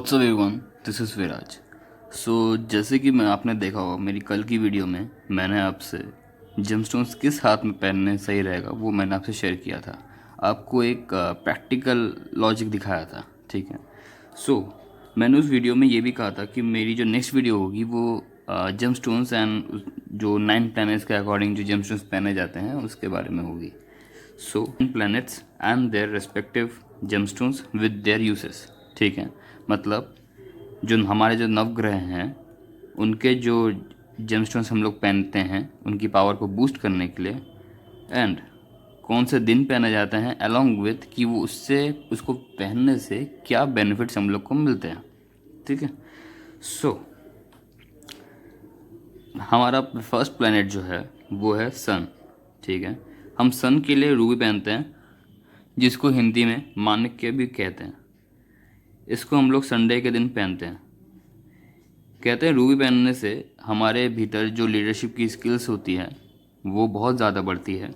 WhatsApp everyone, this is विराज। जैसे कि मैं आपने देखा होगा मेरी कल की वीडियो में मैंने आपसे जेमस्टोन्स किस हाथ में पहनने सही रहेगा वो मैंने आपसे शेयर किया था। आपको एक प्रैक्टिकल लॉजिक दिखाया था, ठीक है। सो मैंने उस वीडियो में ये भी कहा था कि मेरी जो नेक्स्ट वीडियो होगी वो जेमस्टोन्स एंड जो 9 प्लैनेट्स के अकॉर्डिंग जो जेमस्टोन्स पहने जाते हैं उसके बारे में होगी। So planets and their respective gemstones with their uses, ठीक है। मतलब जो हमारे जो नवग्रह हैं उनके जो जेमस्टोन्स हम लोग पहनते हैं उनकी पावर को बूस्ट करने के लिए, एंड कौन से दिन पहने जाते हैं अलोंग विथ कि वो उसको पहनने से क्या बेनिफिट्स हम लोग को मिलते हैं, ठीक है। सो हमारा फर्स्ट प्लेनेट जो है वो है सन, ठीक है। हम सन के लिए रूबी पहनते हैं जिसको हिंदी में माणिक्य भी कहते हैं। इसको हम लोग संडे के दिन पहनते हैं। कहते हैं रूबी पहनने से हमारे भीतर जो लीडरशिप की स्किल्स होती है वो बहुत ज़्यादा बढ़ती है,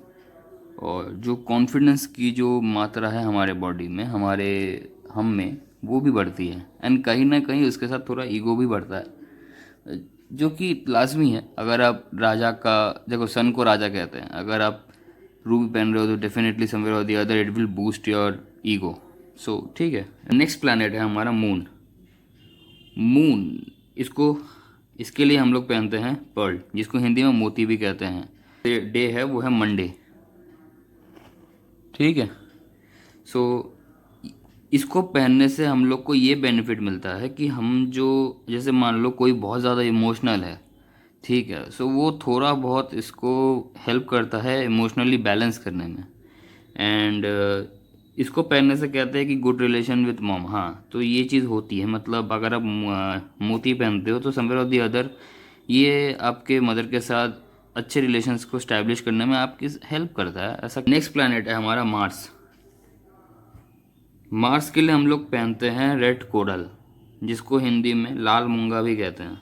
और जो कॉन्फिडेंस की जो मात्रा है हमारे बॉडी में, हमारे हम में, वो भी बढ़ती है। एंड कहीं ना कहीं उसके साथ थोड़ा ईगो भी बढ़ता है, जो कि लाजमी है। अगर आप राजा का देखो, सन को राजा कहते हैं, अगर आप रूबी पहन रहे हो तो डेफिनेटली समवेयर और the other it will boost your ego. So ठीक है, नेक्स्ट प्लैनेट है हमारा मून। मून इसको इसके लिए हम लोग पहनते हैं पर्ल, जिसको हिंदी में मोती भी कहते हैं। डे है वो है मंडे, ठीक है। सो इसको पहनने से हम लोग को ये बेनिफिट मिलता है कि हम जो, जैसे मान लो कोई बहुत ज़्यादा इमोशनल है, ठीक है, सो वो थोड़ा बहुत इसको हेल्प करता है इमोशनली बैलेंस करने में। एंड इसको पहनने से कहते हैं कि गुड रिलेशन विथ मॉम। हाँ, तो ये चीज़ होती है। मतलब अगर आप मोती पहनते हो तो समवेयर ऑफ द अदर ये आपके मदर के साथ अच्छे रिलेशंस को स्टैब्लिश करने में आपकी हेल्प करता है, ऐसा। नेक्स्ट प्लैनेट है हमारा मार्स। मार्स के लिए हम लोग पहनते हैं रेड कोरल, जिसको हिंदी में लाल मूंगा भी कहते हैं।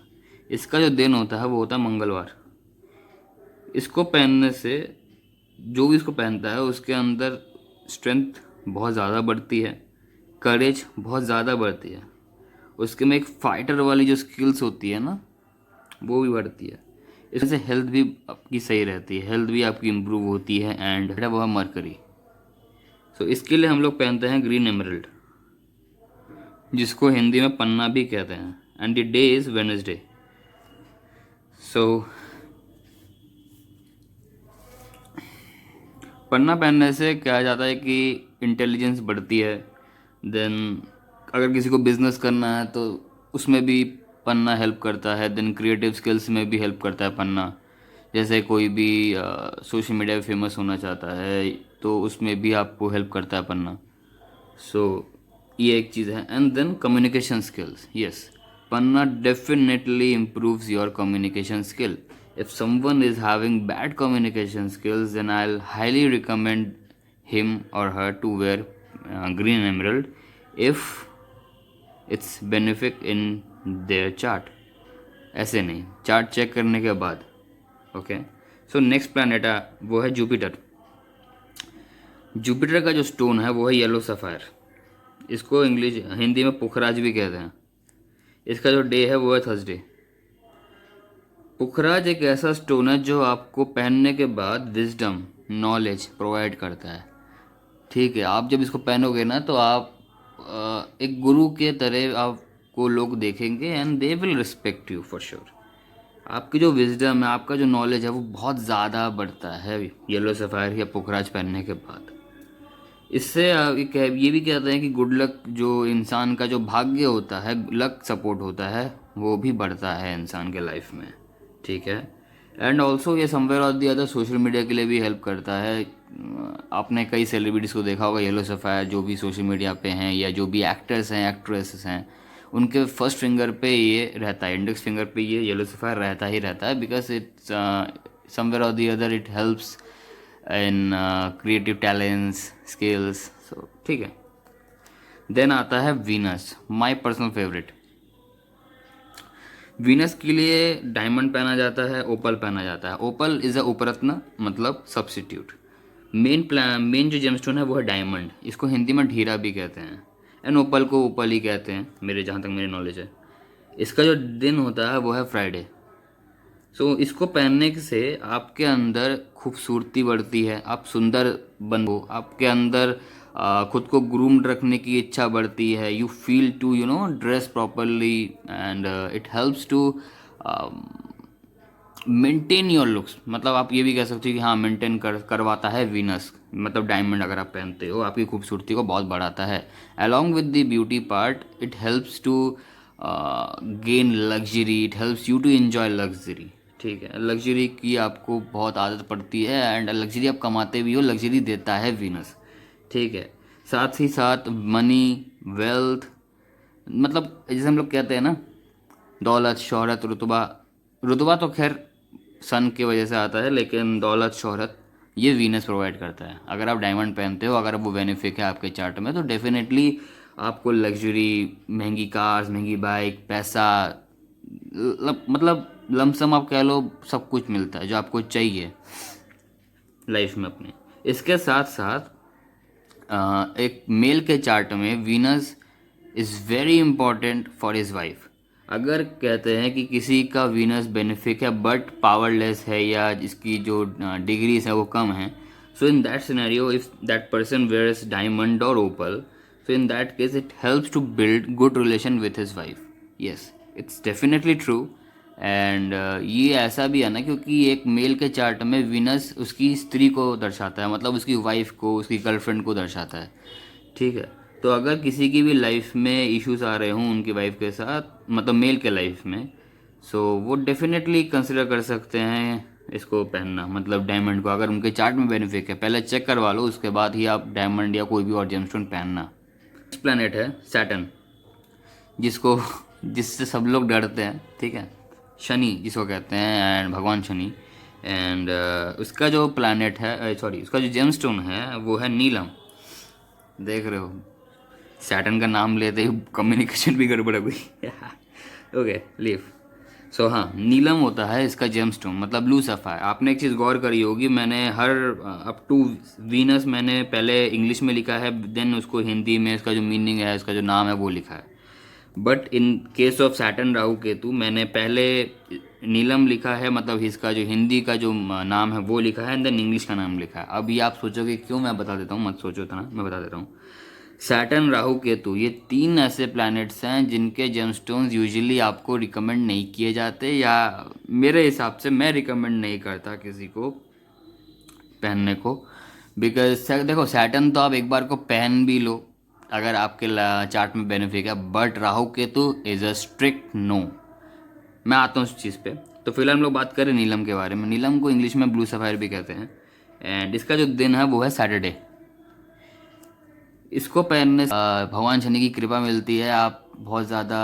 इसका जो दिन होता है वो होता है मंगलवार। इसको पहनने से जो भी इसको पहनता है उसके अंदर स्ट्रेंथ बहुत ज़्यादा बढ़ती है, करेज बहुत ज़्यादा बढ़ती है, उसके में एक फाइटर वाली जो स्किल्स होती है ना वो भी बढ़ती है। इससे हेल्थ भी आपकी सही रहती है, हेल्थ भी आपकी इम्प्रूव होती है। एंड वो है मरकरी। सो इसके लिए हम लोग पहनते हैं ग्रीन एमरल्ड, जिसको हिंदी में पन्ना भी कहते हैं। And the day is Wednesday. So पन्ना पहनने से क्या जाता है कि इंटेलिजेंस बढ़ती है। देन अगर किसी को बिजनेस करना है तो उसमें भी पन्ना हेल्प करता है। देन क्रिएटिव स्किल्स में भी हेल्प करता है पन्ना। जैसे कोई भी सोशल मीडिया पे फेमस होना चाहता है तो उसमें भी आपको हेल्प करता है पन्ना। सो ये एक चीज़ है। And then communication skills, yes, panna definitely improves your communication skill. If someone is having bad communication skills, then I'll highly recommend him or her to wear green emerald if it's benefic in their chart. ऐसे नहीं, chart check करने के बाद। Okay, so next planet है वो है Jupiter. Jupiter का जो स्टोन है वो है येलो सफ़ायर। इसको इंग्लिश हिंदी में पुखराज भी कहते हैं। इसका जो डे है वो है थर्सडे। पुखराज एक ऐसा स्टोन है जो आपको पहनने के बाद विजडम, नॉलेज प्रोवाइड करता है, ठीक है। आप जब इसको पहनोगे ना तो आप एक गुरु के तरह आपको लोग देखेंगे and they will respect you for sure. आपकी जो विजडम है, आपका जो नॉलेज है वो बहुत ज़्यादा बढ़ता है येलो सफ़ायर या पुखराज पहनने के बाद। इससे ये भी कहते हैं कि गुड लक, जो इंसान का जो भाग्य होता है, लक सपोर्ट होता है, वो भी बढ़ता है इंसान के लाइफ में, ठीक है। एंड ऑल्सो ये समवेयर और दी अदर सोशल मीडिया के लिए भी हेल्प करता है। आपने कई सेलिब्रिटीज़ को देखा होगा येलो सफ़ायर जो भी सोशल मीडिया पे हैं या जो भी एक्टर्स हैं, एक्ट्रेसेस हैं, उनके फर्स्ट फिंगर पे ये रहता है, इंडेक्स फिंगर पे ये येलो सफ़ायर रहता ही रहता है, बिकॉज इट्स समवेयर और the other it helps in creative talents, skills. So ठीक है। देन आता है Venus, my personal favourite. Venus के लिए डायमंड पहना जाता है, ओपल पहना जाता है। ओपल इज़ अ उपरत्न, मतलब सब्सिट्यूट। मेन जो जेमस्टोन है वो है डायमंड, इसको हिंदी में हीरा भी कहते हैं। एंड ओपल को ओपल ही कहते हैं, मेरे जहाँ तक मेरी नॉलेज है। इसका जो दिन होता है वो है फ्राइडे। सो इसको पहनने से आपके अंदर खूबसूरती बढ़ती है, आप सुंदर बन हो, आपके अंदर खुद को ग्रूम्ड रखने की इच्छा बढ़ती है, you feel to dress properly, and it helps to maintain your looks. मतलब आप ये भी कह सकते हो कि हाँ, मेंटेन करवाता है वीनस, मतलब डायमंड अगर आप पहनते हो आपकी खूबसूरती को बहुत बढ़ाता है। Along with the beauty part it helps to gain luxury, it helps you to enjoy luxury. ठीक है, लग्जरी की आपको बहुत आदत पड़ती है एंड लग्जरी आप कमाते भी हो, लग्जरी देता है वीनस। ठीक है, साथ ही साथ मनी, वेल्थ, मतलब जैसे हम लोग कहते हैं ना, दौलत, शोहरत, रुतबा। रुतबा तो खैर सन की वजह से आता है, लेकिन दौलत, शोहरत ये वीनस प्रोवाइड करता है। अगर आप डायमंड पहनते हो, अगर वो बेनिफिक है आपके चार्ट में, तो डेफिनेटली आपको लग्जरी, महंगी कार्स, महंगी बाइक, पैसा, मतलब लमसम आप कह लो सब कुछ मिलता है जो आपको चाहिए लाइफ में अपने। इसके साथ साथ एक मेल के चार्ट में Venus is very important for his wife. अगर कहते हैं कि किसी का वीनस बेनिफिक है बट पावरलेस है, या इसकी जो डिग्रीज है वो कम है, so in that scenario if that person wears diamond और opal, so in that case it helps to build good relation with his wife. Yes, it's definitely true. And ये ऐसा भी है ना, क्योंकि एक मेल के चार्ट में वीनस उसकी स्त्री को दर्शाता है, मतलब उसकी वाइफ को, उसकी गर्लफ्रेंड को दर्शाता है। ठीक है, तो अगर किसी की भी लाइफ में इश्यूज आ रहे हों उनकी वाइफ के साथ, मतलब मेल के लाइफ में, सो वो डेफिनेटली कंसिडर कर सकते हैं इसको पहनना, मतलब डायमंड को। अगर उनके चार्ट में बेनिफिट है, पहले चेक करवा लो, उसके बाद ही आप डायमंड या कोई भी और जेमस्टोन पहनना। नेक्स्ट प्लैनेट है सैटर्न, जिसको जिससे सब लोग डरते हैं। ठीक है, शनि जिसको कहते हैं, एंड भगवान शनि। एंड उसका जो प्लैनेट है, सॉरी, उसका जो जेमस्टोन है वो है नीलम। देख रहे हो, सैटर्न का नाम लेते ही कम्युनिकेशन भी गड़बड़ हो गई। Okay, leave. सो हाँ, नीलम होता है इसका जेमस्टोन, मतलब ब्लू सफ़ायर। आपने एक चीज़ गौर करी होगी, मैंने हर अप टू वीनस मैंने पहले इंग्लिश में लिखा है, देन उसको हिंदी में इसका जो मीनिंग है, इसका जो नाम है वो लिखा है। But in case of Saturn Rahu Ketu मैंने पहले नीलम लिखा है, मतलब इसका जो हिंदी का जो नाम है वो लिखा है, एंड देन इंग्लिश का नाम लिखा है। अब ये आप सोचोगे क्यों, मैं बता देता हूँ, मत सोचो इतना, मैं बता देता हूँ। सैटर्न, राहु, केतु ये तीन ऐसे प्लैनेट्स हैं जिनके जेमस्टोन्स यूजुअली आपको रिकमेंड नहीं किए जाते, या मेरे हिसाब से मैं रिकमेंड नहीं करता किसी को पहनने को। बिकॉज देखो, सैटर्न तो आप एक बार को पहन भी लो अगर आपके चार्ट में बेनिफिक है, but Rahu Ketu is a strict no. मैं आता हूँ उस चीज़ पे। तो फिलहाल हम लोग बात करें नीलम के बारे में। नीलम को इंग्लिश में ब्लू सफ़ायर भी कहते हैं, एंड इसका जो दिन है वो है सैटरडे। इसको पहनने से भगवान शनि की कृपा मिलती है, आप बहुत ज़्यादा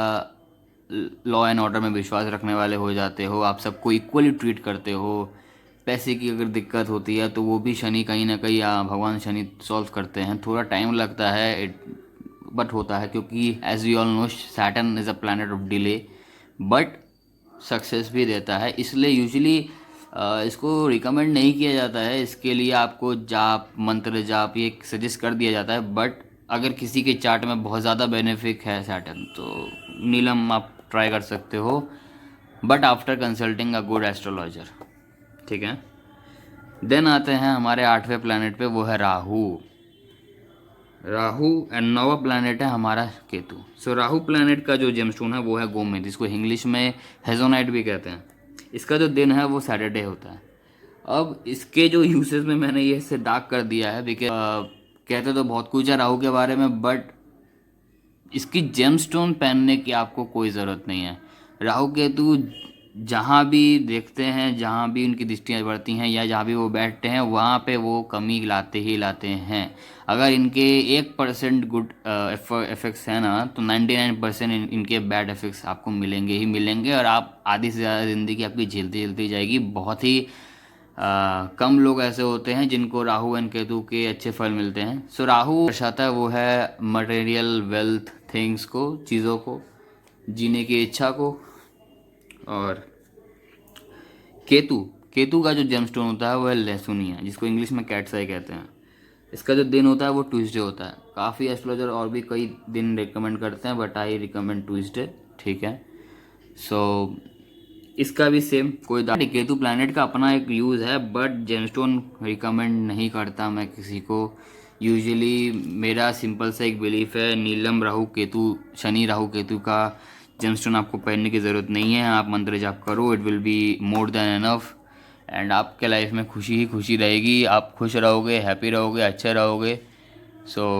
लॉ एंड ऑर्डर में विश्वास रखने वाले हो जाते हो, आप सबको इक्वली ट्रीट करते हो। पैसे की अगर दिक्कत होती है तो वो भी शनि कहीं ना कहीं भगवान शनि सॉल्व करते हैं। थोड़ा टाइम लगता है, बट होता है, क्योंकि as we all know Saturn is a planet of delay, but success भी देता है। इसलिए यूजुअली इसको रिकमेंड नहीं किया जाता है, इसके लिए आपको जाप, मंत्र जाप ये सजेस्ट कर दिया जाता है। बट अगर किसी के चार्ट में बहुत ज़्यादा बेनिफिक है सैटर्न, तो नीलम आप ट्राई कर सकते हो, but after consulting a good astrologer. ठीक है, देन आते हैं हमारे आठवें प्लैनेट पे, वो है राहु। राहु एंड नौवा प्लैनेट है हमारा केतु। सो राहु प्लैनेट का जो जेमस्टोन है वो है गोमेद, जिसको इंग्लिश में हेजोनाइट भी कहते हैं। इसका जो दिन है वो सैटरडे होता है। अब इसके जो यूसेज में मैंने ये से डार्क कर दिया है, बिकॉज कहते तो बहुत कुछ है राहु के बारे में, बट इसकी जेमस्टोन पहनने की आपको कोई ज़रूरत नहीं है। राहु केतु जहाँ भी देखते हैं, जहाँ भी उनकी दृष्टियाँ बढ़ती हैं, या जहाँ भी वो बैठते हैं, वहाँ पे वो कमी लाते ही लाते हैं। अगर इनके 1% गुड इफेक्ट्स हैं ना, तो 99% इनके बैड इफेक्ट्स आपको मिलेंगे ही मिलेंगे, और आप आधी से ज़्यादा ज़िंदगी आपकी झेलती झेलती जाएगी। बहुत ही कम लोग ऐसे होते हैं जिनको राहु एंड केतु के अच्छे फल मिलते हैं। सो राहु दर्शाता है वो है मटेरियल वेल्थ, थिंग्स को, चीज़ों को, जीने की इच्छा को। और केतु, केतु का जो जेमस्टोन होता है वो है लहसुनिया, जिसको इंग्लिश में कैट्स आई कहते हैं। इसका जो दिन होता है वो ट्यूसडे होता है। काफ़ी एस्ट्रोलॉजर और भी कई दिन रिकमेंड करते हैं, बट आई रिकमेंड ट्यूसडे। ठीक है। सो इसका भी सेम कोई केतु प्लैनेट का अपना एक यूज़ है, बट जेमस्टोन रिकमेंड नहीं करता मैं किसी को। यूजुअली मेरा सिंपल सा एक बिलीफ है, नीलम राहु केतु, शनि राहु केतु का जेमस्टोन आपको पहनने की ज़रूरत नहीं है। आप मंत्र जाप करो, it will be more than enough, and आपके लाइफ में खुशी ही खुशी रहेगी। आप खुश रहोगे, हैप्पी रहोगे, अच्छे रहोगे।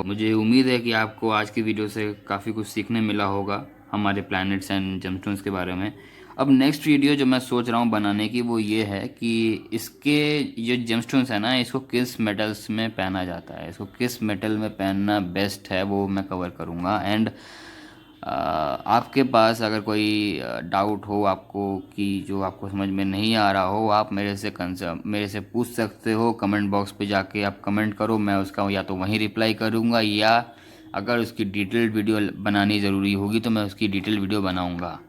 मुझे उम्मीद है कि आपको आज की वीडियो से काफ़ी कुछ सीखने मिला होगा हमारे प्लैनेट्स एंड जेमस्टोन्स के बारे में। अब नेक्स्ट वीडियो जो मैं सोच रहा हूँ बनाने की वो ये है कि इसके जो जेमस्टोन्स है ना, इसको किस मेटल्स में पहना जाता है, इसको किस मेटल में पहनना बेस्ट है, वो मैं कवर करूँगा। एंड आपके पास अगर कोई डाउट हो आपको कि जो आपको समझ में नहीं आ रहा हो, आप मेरे से पूछ सकते हो। कमेंट बॉक्स पे जाके आप कमेंट करो, मैं उसका या तो वहीं रिप्लाई करूँगा, या अगर उसकी डिटेल्ड वीडियो बनानी ज़रूरी होगी तो मैं उसकी डिटेल्ड वीडियो बनाऊँगा।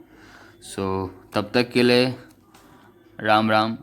तब तक के लिए राम राम।